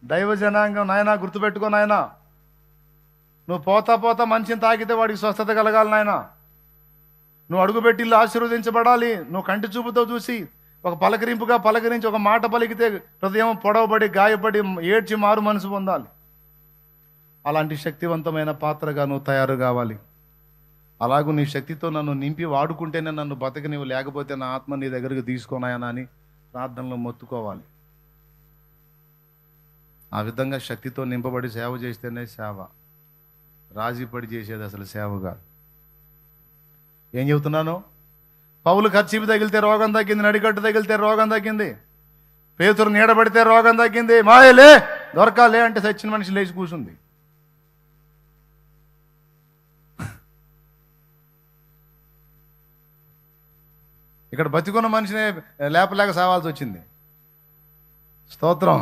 దైవ జనాంగం నాయన, గుర్తుపెట్టుకో నాయన. నువ్వు పోతా పోతా మనిషిని తాకితే వాడికి స్వస్థత కలగాలి నాయన. నువ్వు అడుగుపెట్టి ఇల్లు ఆశీర్వదించబడాలి. నువ్వు కంటి చూపుతో చూసి ఒక పలకరింపుగా పలకరించి ఒక మాట పలికితే హృదయం పొడవబడి గాయపడి ఏడ్చి మారు మనసు పొందాలి. అలాంటి శక్తివంతమైన పాత్రగా నువ్వు తయారు కావాలి. అలాగూ నీ శక్తితో నన్ను నింపి వాడుకుంటేనే నన్ను బతక, నీవు లేకపోతే నా ఆత్మ నీ దగ్గరికి తీసుకోనాయనా అని ప్రార్థనలో మొత్తుకోవాలి. ఆ విధంగా శక్తితో నింపబడి సేవ చేస్తేనే సేవ. రాజీపడి చేసేది అసలు సేవ కాదు. ఏం చెబుతున్నాను? పౌలు కర్చీపు తగిలితే రోగం తగ్గింది, నడికట్టు తగిలితే రోగం తగ్గింది, పేతురు నీడబడితే రోగం తగ్గింది. మాయలే దొరకాలే అంటే చచ్చిన మనిషి లేచి కూర్చుంది. ఇక్కడ బతికున్న మనిషినే లేపలేక సావాల్సి వచ్చింది. స్తోత్రం.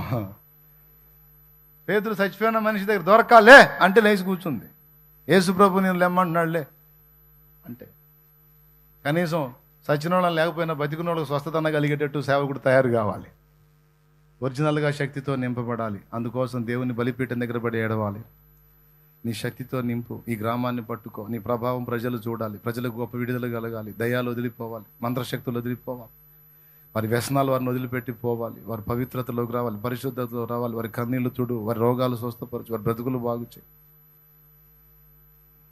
పేతురు చచ్చిపోయిన మనిషి దగ్గర దొరకాలే అంటే లేచి కూర్చుంది. యేసు ప్రభు నేను లెమ్మంటున్నాడులే అంటే. కనీసం చచ్చిన వాళ్ళని లేకపోయినా బతికున్న వాళ్ళకి స్వస్థతన కలిగేటట్టు సేవకుడు తయారు కావాలి. ఒరిజినల్గా శక్తితో నింపబడాలి. అందుకోసం దేవుని బలిపీఠం దగ్గర పడి ఏడవాలి. నీ శక్తితో నింపు. ఈ గ్రామాన్ని పట్టుకో. నీ ప్రభావం ప్రజలు చూడాలి. ప్రజలకు గొప్ప విడుదల కలగాలి. దయ్యాలు వదిలిపోవాలి. మంత్రశక్తులు వదిలిపోవాలి. వారి వ్యసనాలు వారిని వదిలిపెట్టి పోవాలి. వారి పవిత్రతలోకి రావాలి. పరిశుద్ధతలో రావాలి. వారి కన్నీళ్లు తుడు. వారి రోగాలు స్వస్థపరచు. వారి బ్రతుకులు బాగు చేయి.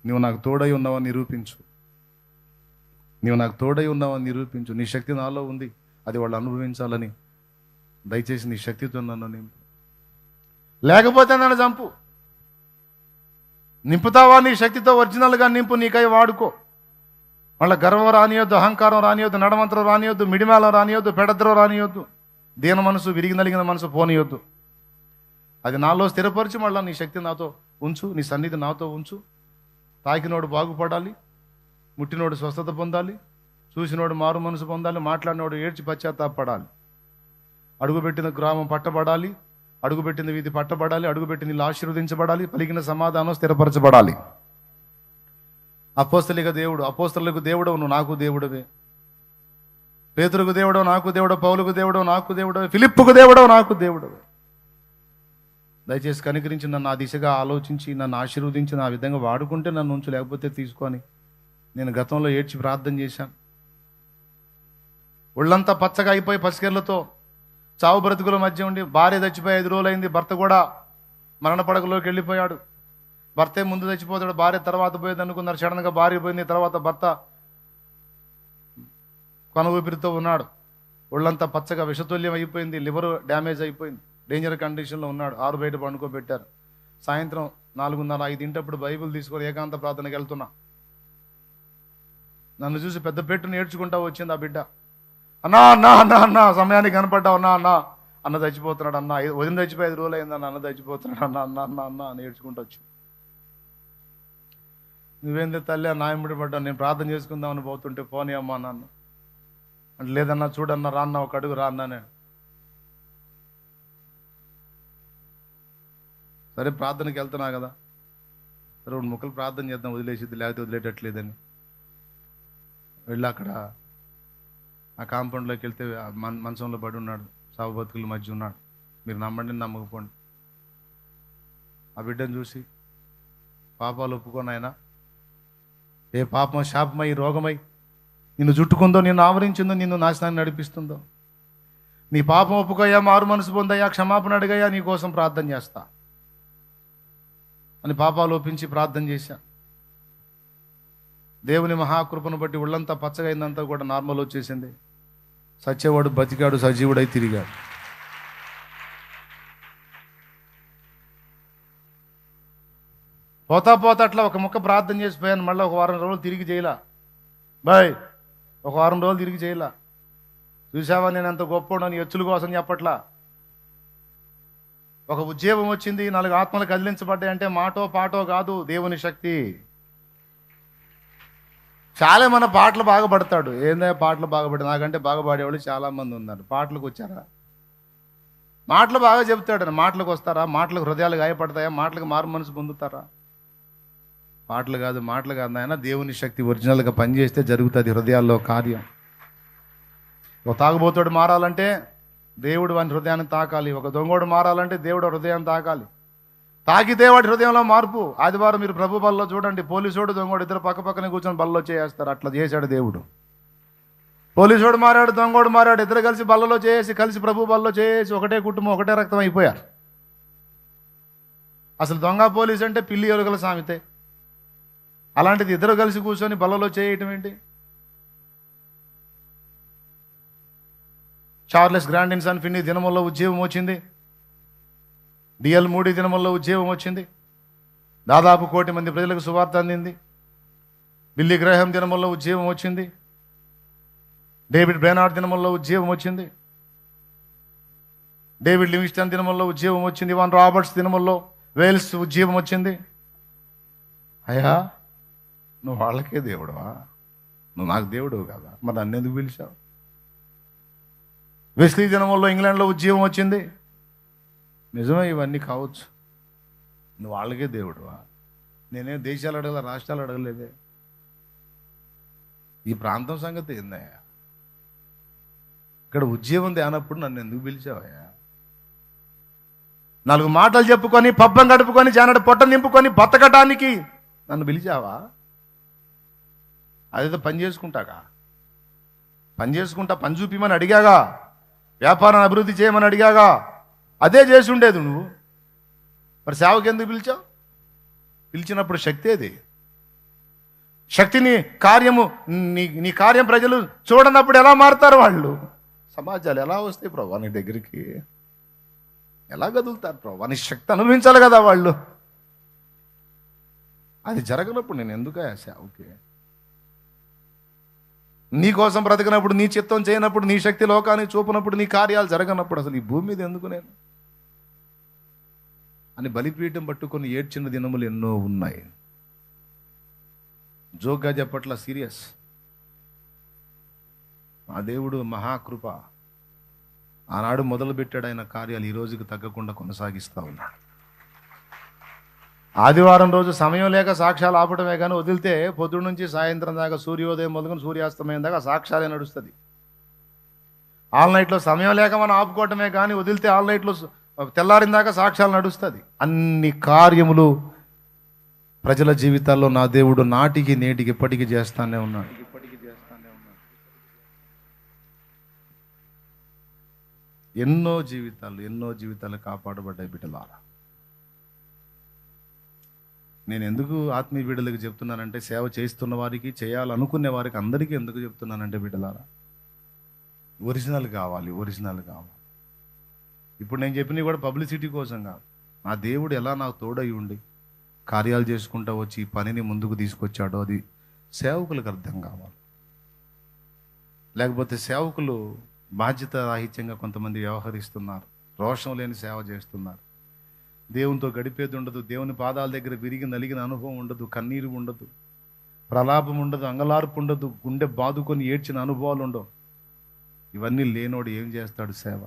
నువ్వు నాకు తోడై ఉన్నావని నిరూపించు. నీవు నాకు తోడై ఉన్నావని నిరూపించు. నీ శక్తి నాలో ఉంది, అది వాళ్ళు అనుభవించాలని దయచేసి నీ శక్తితో నన్ను నింపు. లేకపోతే నన్ను చంపు. నింపుతావా? నీ శక్తితో ఒరిజినల్గా నింపు. నీకై వాడుకో. వాళ్ళ గర్వం రానియొద్దు, అహంకారం రానియొద్దు, నడమంత్రం రానియొద్దు, మిడిమేళం రానియొద్దు, పెడద్రం రానియొద్దు, దీన మనసు, విరిగి నలిగిన మనసు పోనీయొద్దు. అది నాలో స్థిరపరిచి మళ్ళీ నీ శక్తి నాతో ఉంచు. నీ సన్నిధి నాతో ఉంచు. తాకినోడు బాగుపడాలి, ముట్టినోడు స్వస్థత పొందాలి, చూసినోడు మారు మనసు పొందాలి, మాట్లాడినోడు ఏడ్చి పశ్చాత్తాపడాలి. అడుగుపెట్టిన గ్రామం పట్టబడాలి, అడుగుపెట్టిన వీధి పట్టబడాలి, అడుగుపెట్టిన ఇల్లు ఆశీర్వదించబడాలి, పలికిన సమాధానం స్థిరపరచబడాలి. అపోస్తలిక దేవుడు, అపోస్తలకు దేవుడవు నువ్వు, నాకు దేవుడవే. పేతురుకు దేవుడవు, నాకు దేవుడవు. పౌలుకు దేవుడవు, నాకు దేవుడవే. ఫిలిప్పుకు దేవుడవు, నాకు దేవుడవే. దయచేసి కనికరించి నన్ను ఆ దిశగా ఆలోచించి నన్ను ఆశీర్వదించి నా విధంగా వాడుకుంటే నన్ను ఉంచు, లేకపోతే తీసుకొని. నేను గతంలో ఏడ్చి ప్రార్థన చేశాను. ఒళ్ళంతా పచ్చగా అయిపోయి పసికెళ్లతో చావు బ్రతుకుల మధ్య ఉండి భార్య చచ్చిపోయి 5 రోజులైంది. భర్త కూడా మరణ పడకలోకి వెళ్ళిపోయాడు. భర్తే ముందు చచ్చిపోతాడు, భార్య తర్వాత పోయేది అనుకున్నారు. సడన్గా భార్య పోయింది. తర్వాత భర్త కొన ఊపిరితో ఉన్నాడు. ఒళ్ళంతా పచ్చగా విషతుల్యం అయిపోయింది. లివర్ డ్యామేజ్ అయిపోయింది. డేంజర్ కండిషన్లో ఉన్నాడు. 6 బయట పండుకోబెట్టారు. సాయంత్రం 4:30, 5 బైబిల్ తీసుకొని ఏకాంత ప్రార్థనకి వెళ్తున్నా. నన్ను చూసి పెద్ద పెట్టును నేర్చుకుంటా వచ్చింది ఆ బిడ్డ. అన్నా అన్నా అన్నా అన్నా సమయానికి కనపడ్డావు అన్నా అన్నా, అన్న చచ్చిపోతున్నాడు అన్న, వదిన చచ్చిపోయి 5 రోజులు అయిందన్న, అన్న చచ్చిపోతున్నాడు అన్న అన్న అన్న అన్న అని నేర్చుకుంటూ వచ్చింది. నువ్వేంది తల్లి నాయముడి పడ్డా, నేను ప్రార్థన చేసుకుందామని పోతుంటే పోనీ అమ్మా నాన్న అంటే, లేదన్నా చూడన్నా రాన్న, ఒక అడుగు రాన్నానే. సరే ప్రార్థనకి వెళ్తున్నా కదా, 2 ముక్కలు ప్రార్థన చేద్దాం, వదిలేసిద్ది, లేకపోతే వదిలేటట్లేదని వెళ్ళి అక్కడ ఆ కాంపౌండ్లోకి వెళ్తే మంచంలో పడి ఉన్నాడు. సాగు బతుకుల మధ్య ఉన్నాడు. మీరు నమ్మండి నమ్మకపోండి. ఆ బిడ్డను చూసి, పాపాలు ఒప్పుకొని ఆయన, ఏ పాపం శాపమై రోగమై నిన్ను చుట్టుకుందో, నిన్ను ఆవరించిందో, నిన్ను నాశనాన్ని నడిపిస్తుందో, నీ పాపం ఒప్పుకోయా, మారు మనసు పొందయ్యా, క్షమాపణ అడిగయ్యా, నీ కోసం ప్రార్థన చేస్తా అని పాపాలు ఒప్పించి ప్రార్థన చేశా. దేవుని మహాకృపను బట్టి ఒళ్ళంతా పచ్చగా అయిందంతా కూడా నార్మల్ వచ్చేసింది. సచ్చేవాడు బతికాడు, సజీవుడై తిరిగాడు. పోతా పోతా అట్లా ఒక ముక్క ప్రార్థన చేసిపోయాను. మళ్ళీ ఒక 1 వారం రోజులు తిరిగి చేయలా. ఒక 1 వారం రోజులు తిరిగి చేయలా. చూసావా నేను ఎంత గొప్పని, ఎచ్చుల కోసం చెప్పట్లా. ఒక ఉద్యోగం వచ్చింది, 4 ఆత్మలు కదిలించబడ్డాయి అంటే మాటో పాటో కాదు, దేవుని శక్తి. చాలా మన పాటలు బాగా పడతాడు. ఏందో పాటలు బాగా పడి, నాకంటే బాగా పాడేవాళ్ళు చాలామంది ఉన్నారు. పాటలకు వచ్చారా? మాటలు బాగా చెప్తాడు. మాటలకు వస్తారా? మాటలకు హృదయాలు గాయపడతాయా? మాటలకు మారు మనసు పొందుతారా? పాటలు కాదు నాయన, దేవుని శక్తి ఒరిజినల్గా పనిచేస్తే జరుగుతుంది హృదయాల్లో కార్యం. ఒక తాగుబోతుడు మారాలంటే దేవుడు వాని హృదయాన్ని తాకాలి. ఒక దొంగోడు మారాలంటే దేవుడు హృదయాన్ని తాకాలి. తాకితే వాడి హృదయంలో మార్పు. ఆదివారం మీరు ప్రభు బల్లో చూడండి, పోలీసోడు దొంగోడు ఇద్దరు పక్క పక్కనే కూర్చొని బల్లో చేస్తారు. అట్లా చేశాడు దేవుడు. పోలీసోడు మారాడు, దొంగోడు మారాడు, ఇద్దరు కలిసి బల్లలో చేసి కలిసి ప్రభు బల్లో చేసి ఒకటే కుటుంబం ఒకటే రక్తం అయిపోయారు. అసలు దొంగ పోలీసు అంటే పిల్లి ఎలుకల సామెతే. అలాంటిది ఇద్దరు కలిసి కూర్చొని బల్లలో చేయటం ఏంటి? చార్లెస్ గ్రాండిన్సన్ ఫిన్నీ దినముల్లో ఉద్యోగం వచ్చింది. డిఎల్ మూడీ దినముల్లో ఉద్యోగం వచ్చింది. దాదాపు 1 కోటి మంది ప్రజలకు సువార్త అందింది. బిల్లీ గ్రహం దినముల్లో ఉద్యోగం వచ్చింది. డేవిడ్ బ్రెనార్డ్ దినముల్లో ఉద్యోగం వచ్చింది. డేవిడ్ లివింగ్స్టన్ దినముల్లో ఉద్యోగం వచ్చింది. ఇవాన్ రాబర్ట్స్ దినముల్లో వేల్స్ ఉద్యోగం వచ్చింది. అయ్యా, నువ్వు వాళ్ళకే దేవుడువా? నువ్వు నాకు దేవుడు కదా, మరి నన్ను ఎందుకు పిలిచావు? వెస్లీ దినముల్లో ఇంగ్లాండ్లో ఉద్యోగం వచ్చింది. నిజమే, ఇవన్నీ కావచ్చు. నువ్వు వాళ్ళకే దేవుడువా? నేనే దేశాలు అడగల, రాష్ట్రాలు అడగలేదే. ఈ ప్రాంతం సంగతి ఏందయ్యా? ఇక్కడ ఉద్యోగం తేనప్పుడు నన్ను ఎందుకు పిలిచావయ్యా? 4 మాటలు చెప్పుకొని పబ్బం గడుపుకొని జానడు పొట్ట నింపుకొని బతకటానికి నన్ను పిలిచావా? అదేదో పని చేసుకుంటాగా, పని చేసుకుంటా, పని చూపిమని అడిగాగా, వ్యాపారాన్ని అభివృద్ధి చేయమని అడిగాగా, అదే చేసి ఉండేది నువ్వు. మరి సేవకి ఎందుకు పిలిచావు? పిలిచినప్పుడు శక్తి ఏది? శక్తిని కార్యము నీ కార్యం ప్రజలు చూడనప్పుడు ఎలా మారుతారు వాళ్ళు? సమాజాలు ఎలా వస్తాయి ప్రభా నీ దగ్గరికి? ఎలా కదులుతారు ప్రభా? నీ శక్తి అనుభవించాలి కదా వాళ్ళు. అది జరగనప్పుడు నేను ఎందుకు సేవకి? నీ కోసం బ్రతికినప్పుడు, నీ చిత్తం చేయనప్పుడు, నీ శక్తి లోకానికి చూపినప్పుడు, నీ కార్యాలు జరగనప్పుడు అసలు ఈ భూమి మీద ఎందుకు నేను అని బలిపీఠం పట్టుకొని ఏడ్చిన దినములు ఎన్నో ఉన్నాయి. జోక్గా చెప్పట్లా, సీరియస్. ఆ దేవుడు మహాకృప. ఆనాడు మొదలుపెట్టాడు ఆయన కార్యాలు, ఈ రోజుకి తగ్గకుండా కొనసాగిస్తూ ఉన్నాడు. ఆదివారం రోజు సమయం లేక సాక్ష్యాలు ఆపటమే కానీ వదిలితే పొద్దున్న నుంచి సాయంత్రం దాకా, సూర్యోదయం మొదలుకొని సూర్యాస్తమయం దాకా సాక్ష్యాలే నడుస్తుంది. ఆల్ నైట్లో సమయం లేక మనం ఆపుకోవటమే కానీ వదిలితే ఆల్ నైట్లో తెల్లారిన దాకా సాక్ష్యాలు నడుస్తుంది. అన్ని కార్యములు ప్రజల జీవితాల్లో నా దేవుడు నాటికి నేటికి ఇప్పటికీ చేస్తానే ఉన్నాడు. ఎన్నో జీవితాలు కాపాడబడ్డాయి బిడ్డలారా. నేను ఎందుకు ఆత్మీయ బిడ్డలకు చెప్తున్నానంటే, సేవ చేస్తున్న వారికి, చేయాలనుకునే వారికి అందరికీ ఎందుకు చెప్తున్నానంటే బిడ్డలారా, ఒరిజినల్ కావాలి. ఇప్పుడు నేను చెప్పినవి కూడా పబ్లిసిటీ కోసం కాదు. నా దేవుడు ఎలా నాకు తోడై ఉండి కార్యాలు చేసుకుంటూ వచ్చి ఈ పనిని ముందుకు తీసుకొచ్చాడో అది సేవకులకు అర్థం కావాలి. లేకపోతే సేవకులు బాధ్యత రాహిత్యంగా కొంతమంది వ్యవహరిస్తున్నారు, రోషం లేని సేవ చేస్తున్నారు. దేవునితో గడిపేది ఉండదు, దేవుని పాదాల దగ్గర విరిగి నలిగిన అనుభవం ఉండదు, కన్నీరు ఉండదు, ప్రలాపం ఉండదు, అంగలార్పు ఉండదు, గుండె బాదుకొని ఏడ్చిన అనుభవాలు ఉండవు. ఇవన్నీ లేనోడు ఏం చేస్తాడు సేవ?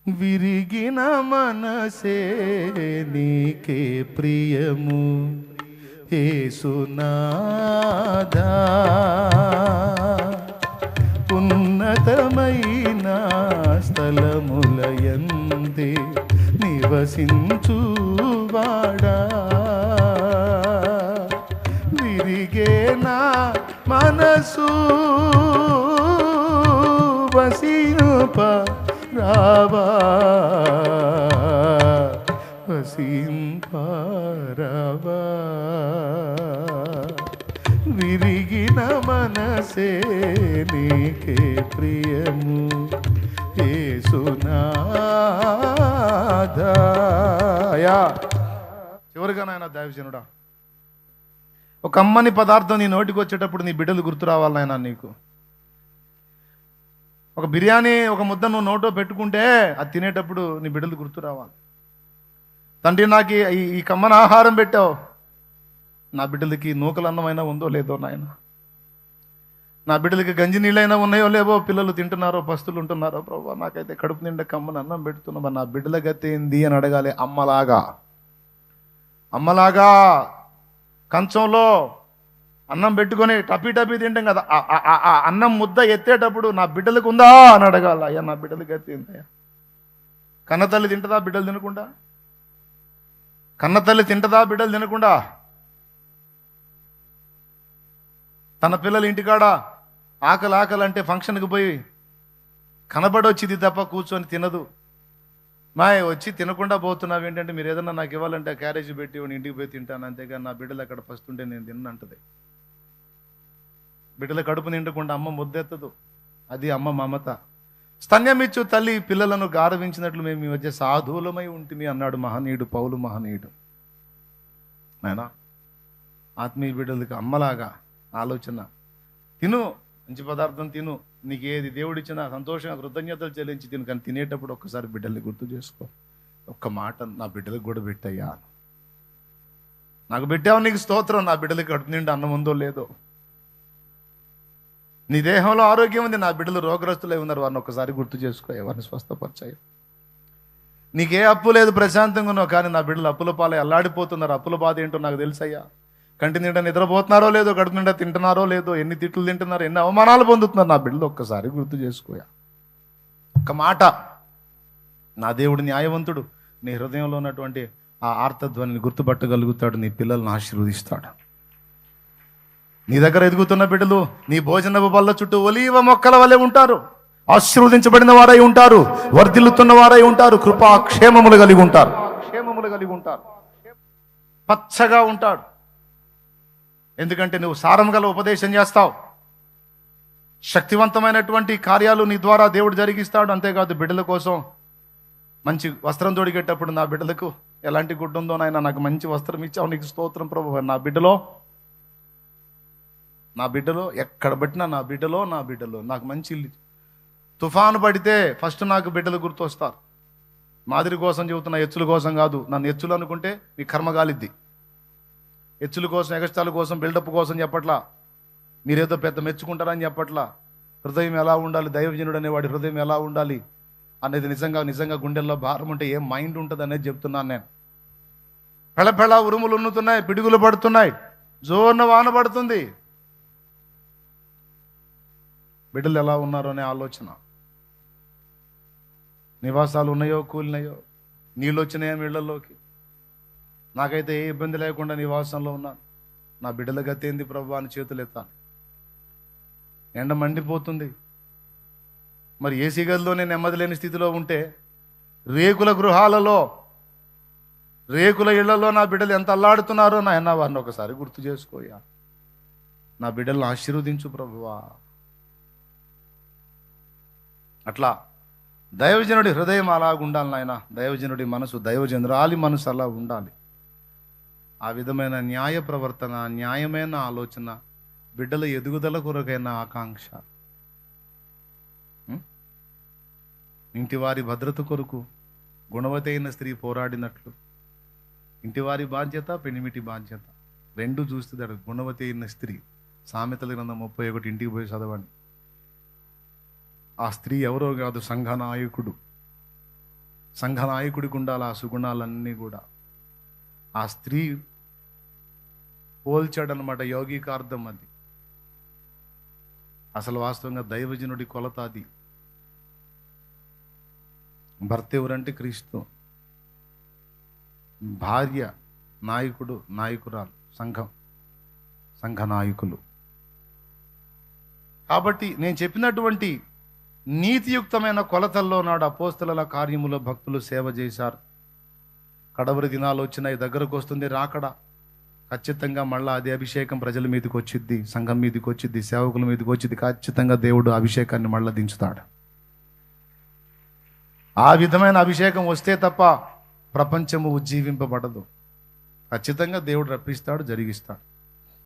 విరిగిన మనసే నీకే ప్రియము యేసునాథా, ఉన్నతమైన స్థలములయందే నివసించువాడా, విరిగేనా మనసు వసింప రావా, వసింపరావా, విరిగిన మనసే నీకే ప్రియము యేసునాథా. చివరిగా నాయన దైవజనుడా, ఒక అమ్మని పదార్థం నీ నోటికి వచ్చేటప్పుడు నీ బిడ్డలు గుర్తు రావాలి నాయన. నీకు ఒక బిర్యానీ ఒక ముద్ద నువ్వు నోట్లో పెట్టుకుంటే అది తినేటప్పుడు నీ బిడ్డలు గుర్తు రావాలి. తండ్రి, నాకు ఈ కమ్మన ఆహారం పెట్టావు, నా బిడ్డలకి నూకలు అన్నమైనా ఉందో లేదో నాయన, నా బిడ్డలకి గంజి నీళ్ళైనా ఉన్నాయో లేవో, పిల్లలు తింటున్నారో పస్తులు ఉంటున్నారో ప్రభా, నాకైతే కడుపు నిండా కమ్మని అన్నం పెడుతున్నా, నా బిడ్డల గతి ఏంది అని అడగాలి. అమ్మలాగా కంచంలో అన్నం పెట్టుకొని టపీ టపీ తింటాం కదా, ఆ అన్నం ముద్ద ఎత్తేటప్పుడు నా బిడ్డలకు ఉందా అని అడగాల. అయ్యా నా బిడ్డలకి ఎత్తిందయ్యా. కన్నతల్లి తింటదా బిడ్డలు తినకుండా? కన్నతల్లి తింటదా బిడ్డలు తినకుండా? తన పిల్లలు ఇంటికాడ ఆకలి ఆకలి అంటే ఫంక్షన్కి పోయి కనబడొచ్చింది తప్ప కూర్చొని తినదు. వచ్చి తినకుండా పోతున్నావు ఏంటంటే, మీరు ఏదన్నా నాకు ఇవ్వాలంటే క్యారేజ్ పెట్టి ఇంటికి పోయి తింటాను, అంతేగాని నా బిడ్డలు అక్కడ పస్తుంటే నేను తిన్నంటది. బిడ్డల కడుపు నిండకుండా అమ్మ ముద్దెత్తదు. అది అమ్మ మమత. స్తన్యమిచ్చు తల్లి పిల్లలను గారవించినట్లు మేము ఈ మధ్య సాధువులమై ఉంటుంది అన్నాడు మహనీయుడు పౌలు మహనీయుడు. నాయనా, ఆత్మీయ బిడ్డలకి అమ్మలాగా ఆలోచన. తిను, మంచి పదార్థం తిను, నీకు ఏది దేవుడిచ్చినా సంతోషంగా కృతజ్ఞతలు చెల్లించి తిను. కానీ తినేటప్పుడు ఒక్కసారి బిడ్డల్ని గుర్తు చేసుకో. ఒక్క మాట నా బిడ్డలకు కూడా పెట్టయ్యా, నాకు పెట్టావు నీకు స్తోత్రం. నా బిడ్డలకి కడుపు నిండా అన్నం ఉందో లేదో. నీ దేహంలో ఆరోగ్యం ఉంది, నా బిడ్డలు రోగగ్రస్తులై ఉన్నారు, వారిని ఒక్కసారి గుర్తు చేసుకో, వారిని స్వస్థపరిచాయి. నీకే అప్పు లేదు, ప్రశాంతంగా ఉన్నావు, కానీ నా బిడ్డలు అప్పుల పాలై అల్లాడిపోతున్నారు. అప్పుల బాధ ఏంటో నాకు తెలుసయ్యా. కంటి నిండా నిద్రపోతున్నారో లేదో, కడుపు నిండా తింటున్నారో లేదో, ఎన్ని తిట్లు తింటున్నారు, ఎన్ని అవమానాలు పొందుతున్నారు, నా బిడ్డలు ఒక్కసారి గుర్తు చేసుకోయా. ఒక్క మాట, నా దేవుడు న్యాయవంతుడు. నీ హృదయంలో ఉన్నటువంటి ఆ ఆర్తధ్వనిని గుర్తుపట్టగలుగుతాడు, నీ పిల్లల్ని ఆశీర్వదిస్తాడు. నీ దగ్గర ఎదుగుతున్న బిడ్డలు నీ భోజనపు బల్ల చుట్టూ ఒలీవ మొక్కల వలె ఉంటారు. ఆశీర్వదించబడిన వారై ఉంటారు, వర్ధిల్లుతున్న వారై ఉంటారు, కృపా క్షేమములు కలిగి ఉంటారు. పచ్చగా ఉంటాడు. ఎందుకంటే నువ్వు సారం గల ఉపదేశం చేస్తావు. శక్తివంతమైనటువంటి కార్యాలు నీ ద్వారా దేవుడు జరిగిస్తాడు. అంతేకాదు, బిడ్డల కోసం మంచి వస్త్రం తొడిగేటప్పుడు నా బిడ్డలకు ఎలాంటి గుడ్డ ఉందో నాయన, నాకు మంచి వస్త్రం ఇచ్చావు, నీకు స్తోత్రం ప్రభువా. నా బిడ్డలో ఎక్కడ పట్టినా నా బిడ్డలో నాకు మంచి తుఫాను పడితే ఫస్ట్ నాకు బిడ్డలు గుర్తొస్తారు. మాదిరి కోసం చెబుతున్నా, ఎచ్చుల కోసం కాదు. నన్ను ఎచ్చులు అనుకుంటే మీ కర్మగాలిద్ది. ఎచ్చుల కోసం, ఎగస్టాల కోసం, బిల్డప్ కోసం చెప్పట్లా. మీరేదో పెద్ద మెచ్చుకుంటారని చెప్పట్లా. హృదయం ఎలా ఉండాలి, దైవజనుడు అనేవాడి హృదయం ఎలా ఉండాలి అనేది నిజంగా గుండెల్లో భారం ఉంటే ఏం మైండ్ ఉంటుంది అనేది చెప్తున్నాను నేను. పెళపెళ ఉరుములు ఉన్నతున్నాయి, పిడుగులు పడుతున్నాయి, జోరున వాన పడుతుంది. బిడ్డలు ఎలా ఉన్నారో అనే ఆలోచన. నివాసాలు ఉన్నాయో కూలినాయో, నీళ్ళు వచ్చినాయో ఇళ్లలోకి. నాకైతే ఏ ఇబ్బంది లేకుండా నివాసంలో ఉన్నాను. నా బిడ్డల గతి ఏంది ప్రభువా అని చేతులు ఎత్తాను. ఎండ మండిపోతుంది. మరి ఏసీ గదిలోనే నెమ్మది లేని స్థితిలో ఉంటే, రేకుల గృహాలలో, రేకుల ఇళ్లలో నా బిడ్డలు ఎంత అల్లాడుతున్నారో నాయన, వారిని ఒకసారి గుర్తు చేసుకోయా. నా బిడ్డలను ఆశీర్వదించు ప్రభువా. అట్లా దైవజనుడి హృదయం అలా ఉండాలి నాయన. దైవజనుడి మనసు, దైవజనురాలి మనసు అలా ఉండాలి. ఆ విధమైన న్యాయ ప్రవర్తన, న్యాయమైన ఆలోచన, బిడ్డల ఎదుగుదల కొరకైన ఆకాంక్ష, ఇంటివారి భద్రత కొరకు గుణవతి అయిన స్త్రీ పోరాడినట్లు, ఇంటివారి బాధ్యత, పెనిమిటి బాధ్యత రెండు చూస్తుంది. గుణవతి అయిన స్త్రీ, సామెతల గ్రంథం 31 ఇంటికి పోయి చదవండి. ఆ స్త్రీ ఎవరో కాదు, సంఘనాయకుడు. సంఘనాయకుడికి ఉండాలి ఆ సుగుణాలన్నీ కూడా. ఆ స్త్రీ పోల్చాడనమాట, యోగికార్థం అది. అసలు వాస్తవంగా దైవజనుడి కొలత అది. భర్త ఎవరంటే క్రీస్తు, భార్య నాయకుడు, నాయకురాలు సంఘ నాయకులు. కాబట్టి నేను చెప్పినటువంటి నీతియుక్తమైన కొలతల్లో నాడు అపోస్తలుల కార్యములో భక్తులు సేవ చేశారు. కడవరి దినాలు వచ్చినాయి, దగ్గరకు వస్తుంది రాకడ. ఖచ్చితంగా మళ్ళా అదే అభిషేకం ప్రజల మీదకి వచ్చిద్ది, సంఘం మీదకి వచ్చిద్ది, సేవకుల మీదకి వచ్చింది. ఖచ్చితంగా దేవుడు అభిషేకాన్ని మళ్ళా దించుతాడు. ఆ విధమైన అభిషేకం వస్తే తప్ప ప్రపంచము ఉజ్జీవింపబడదు. ఖచ్చితంగా దేవుడు రప్పిస్తాడు, జరిగిస్తాడు.